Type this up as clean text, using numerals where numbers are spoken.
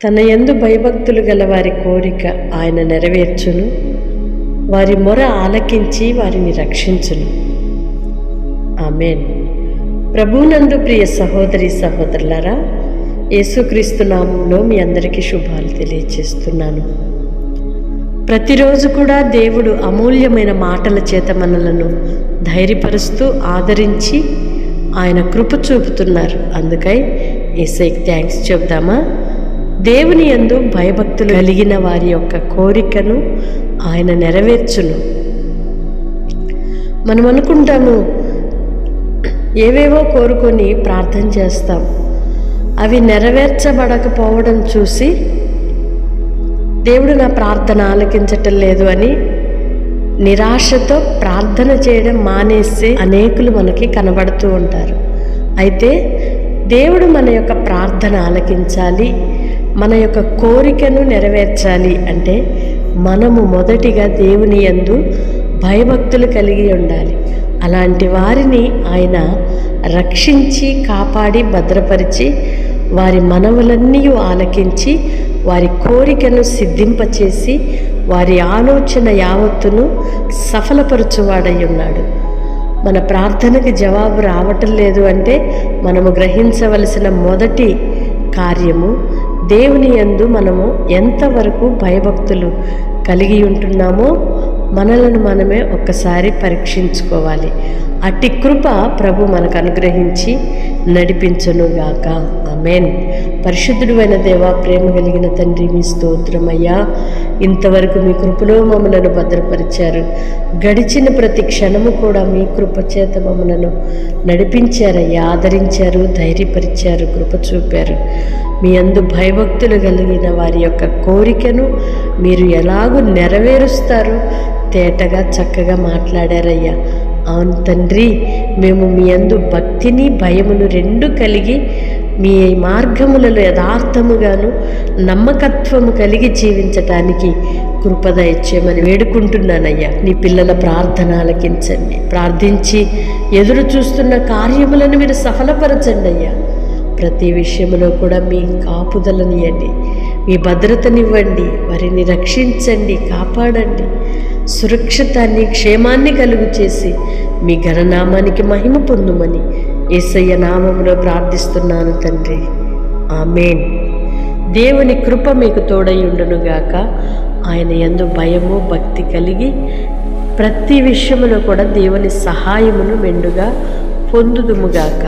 తన యందు భయభక్తులు గల వారి కోరిక ఆయన నెరవేర్చును, వారి మొర ఆలకించి వారిని రక్షించును. ఆమేన్. ప్రభువునందు ప్రియ సహోదరి సహోదరులారా, యేసుక్రీస్తు నామంలో మీ అందరికీ శుభాలు తెలియజేస్తున్నాను. ప్రతిరోజు కూడా దేవుడు అమూల్యమైన మాటల చేత మనలను ధైర్యపరుస్తూ ఆదరించి ఆయన కృప చూపుతున్నారు. అందుకై యేసయ్యకి థ్యాంక్స్ చెప్దామా? దేవుని యందు భయభక్తులు కలిగిన వారి యొక్క కోరికను ఆయన నెరవేర్చును. మనం అనుకుంటాము, ఏవేవో కోరుకొని ప్రార్థన చేస్తాం, అవి నెరవేర్చబడకపోవడం చూసి దేవుడు నా ప్రార్థన ఆలకించటం లేదు అని నిరాశతో ప్రార్థన చేయడం మానేసి అనేకులు మనకి కనబడుతూ ఉంటారు. అయితే దేవుడు మన యొక్క ప్రార్థన ఆలకించాలి, మన యొక్క కోరికను నెరవేర్చాలి అంటే మనము మొదటిగా దేవుని యందు భయభక్తులు కలిగి ఉండాలి. అలాంటి వారిని ఆయన రక్షించి కాపాడి భద్రపరిచి వారి మనవులన్నీ ఆలకించి వారి కోరికను సిద్ధింపచేసి వారి ఆలోచన యావత్తును సఫలపరచువాడై ఉన్నాడు. మన ప్రార్థనకి జవాబు రావటం లేదు అంటే మనము గ్రహించవలసిన మొదటి కార్యము, దేవుని యందు మనము ఎంతవరకు భయభక్తులు కలిగి ఉంటున్నామో మనలను మనమే ఒక్కసారి పరీక్షించుకోవాలి. అట్టి కృప ప్రభు మనకు అనుగ్రహించి నడిపించునుగాక. ఆమేన్. పరిశుద్ధుడైన దేవా, ప్రేమ కలిగిన తండ్రి, మీ స్తోత్రమయ్యా. ఇంతవరకు మీ కృపలో మమ్మలను భద్రపరిచారు. గడిచిన ప్రతి క్షణము కూడా మీ కృప చేత మమ్మలను నడిపించారయ్యా, ఆదరించారు, ధైర్యపరిచారు, కృప చూపారు. మీ యందు భయభక్తులు కలిగిన వారి యొక్క కోరికను మీరు ఎలాగూ నెరవేరుస్తారు తేటగా చక్కగా మాట్లాడారయ్యా. అవును తండ్రి, మేము మీ యందు భక్తిని భయమును రెండు కలిగి మీ మార్గములలో యథార్థముగాను నమ్మకత్వము కలిగి జీవించటానికి కృపద ఇచ్చేయమని వేడుకుంటున్నానయ్యా. నీ పిల్లల ప్రార్థన ఆలకించండి, ప్రార్థించి ఎదురు చూస్తున్న కార్యములను మీరు సఫలపరచండి అయ్యా. ప్రతి విషయంలో కూడా మీ కాపుదలనియండి, మీ భద్రతనివ్వండి, వారిని రక్షించండి, కాపాడండి, సురక్షితాన్ని క్షేమాన్ని కలుగు చేసి మీ ఘననామానికి మహిమ పొందుమని యేసయ్య నామములో ప్రార్థిస్తున్నాను తండ్రి. ఆమేన్. దేవుని కృప మీకు తోడయుండునుగాక. ఆయన యందు భయము భక్తి కలిగి ప్రతి విషయములో కూడా దేవుని సహాయమును మెండుగా పొందుదుముగాక.